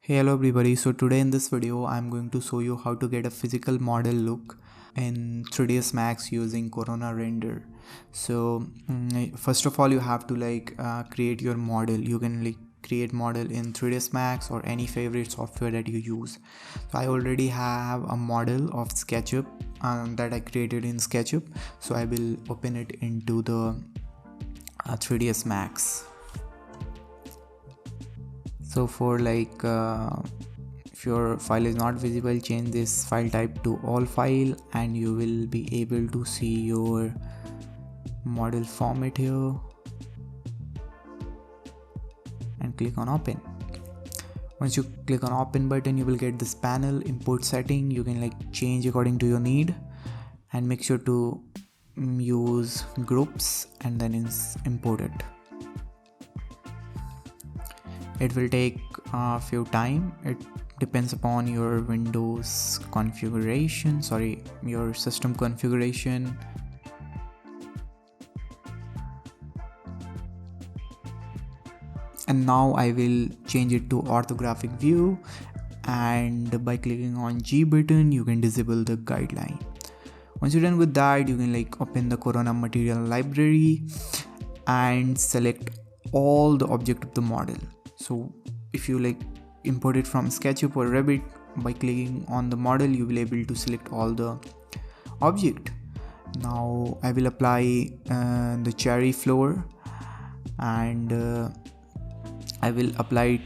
Hey, hello everybody. So today in this video I'm going to show you how to get a physical model look in 3ds Max using Corona render. So first of all you have to create your model. You can create model in 3ds Max or any favorite software that you use. So I already have a model of SketchUp that I created in SketchUp. So I will open it into the 3ds Max. So for if your file is not visible, change this file type to all file and you will be able to see your model format here and click on open. Once you click on open button, you will get this panel, import setting. You can change according to your need and make sure to use groups and then import it. It will take a few time. It depends upon your Windows configuration, your system configuration. And now I will change it to orthographic view, and by clicking on G button you can disable the guideline. Once you're done with that, you can open the Corona material library and select all the object of the model. So if you import it from SketchUp or Revit, by clicking on the model you will be able to select all the object. Now I will apply the cherry flower, and I will apply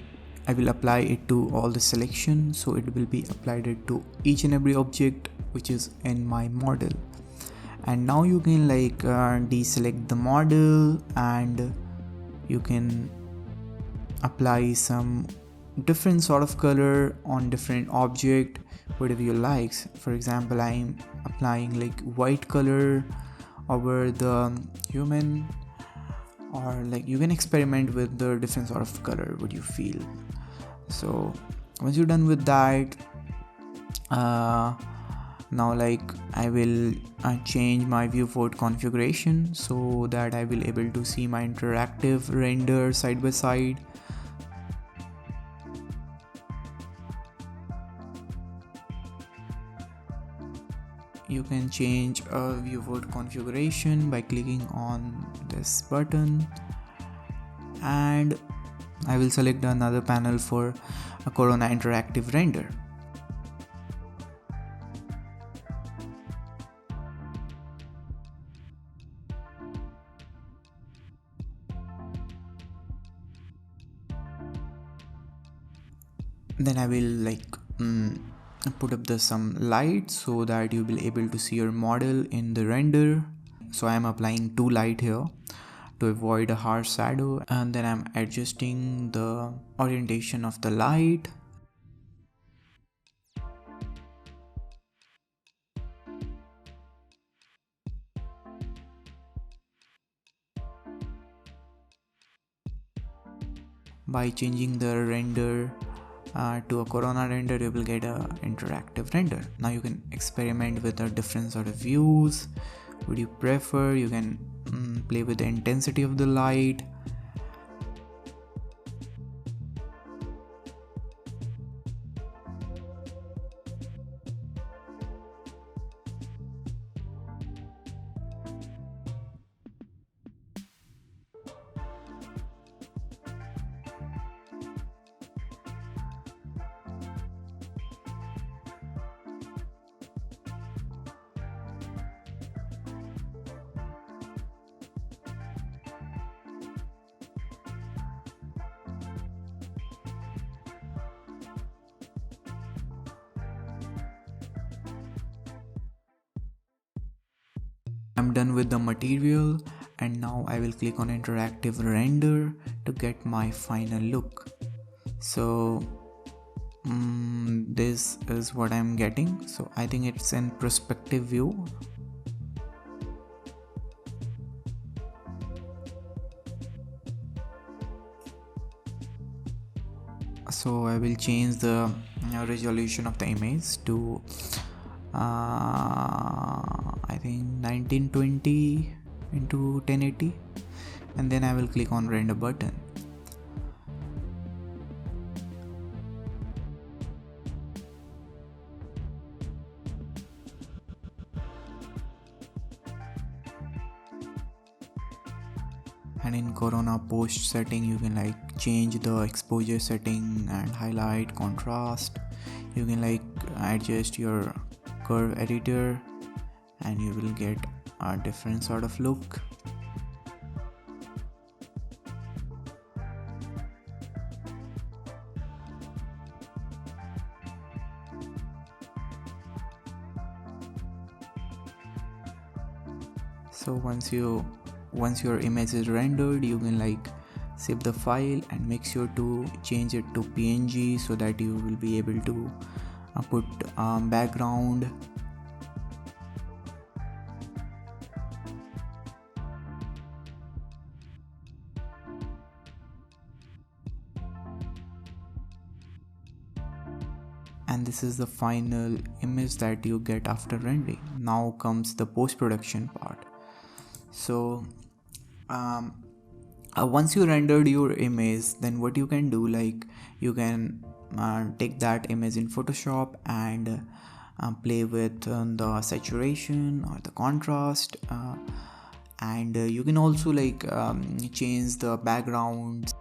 it to all the selection, so it will be applied it to each and every object which is in my model. And now you can deselect the model and you can apply some different sort of color on different object, whatever you like. For example, I'm applying white color over the human, or you can experiment with the different sort of color what you feel. So once you're done with that, now I will change my viewport configuration so that I will able to see my interactive render side by side. You can change a viewport configuration by clicking on this button, and I will select another panel for a Corona interactive render. Then I will put up some light so that you will be able to see your model in the render. So I am applying 2 light here to avoid a harsh shadow, and then I'm adjusting the orientation of the light. By changing the render to a Corona render, you will get a interactive render. Now you can experiment with the different sort of views. Would you prefer? You can play with the intensity of the light. I'm done with the material, and now I will click on interactive render to get my final look. So this is what I'm getting. So I think it's in perspective view. So I will change the resolution of the image to I think 1920 into 1080, and then I will click on render button. And in Corona post setting, you can like change the exposure setting and highlight, contrast. You can like adjust your curve editor and you will get a different sort of look. So once your image is rendered, you can like save the file and make sure to change it to PNG so that you will be able to put background. And this is the final image that you get after rendering. Now comes the post-production part. So once you rendered your image, then what you can do, like you can take that image in Photoshop and play with the saturation or the contrast, and you can also like change the backgrounds.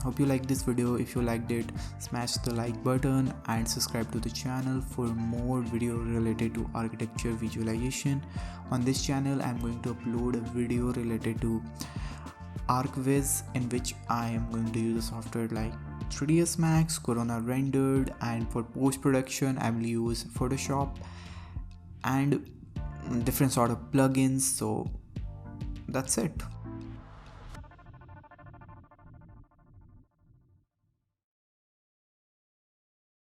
Hope you liked this video. If you liked it, smash the like button and subscribe to the channel for more video related to architecture visualization. On this channel I'm going to upload a video related to archviz, in which I am going to use a software like 3ds Max, Corona rendered, and for post-production I will use Photoshop and different sort of plugins. So that's it.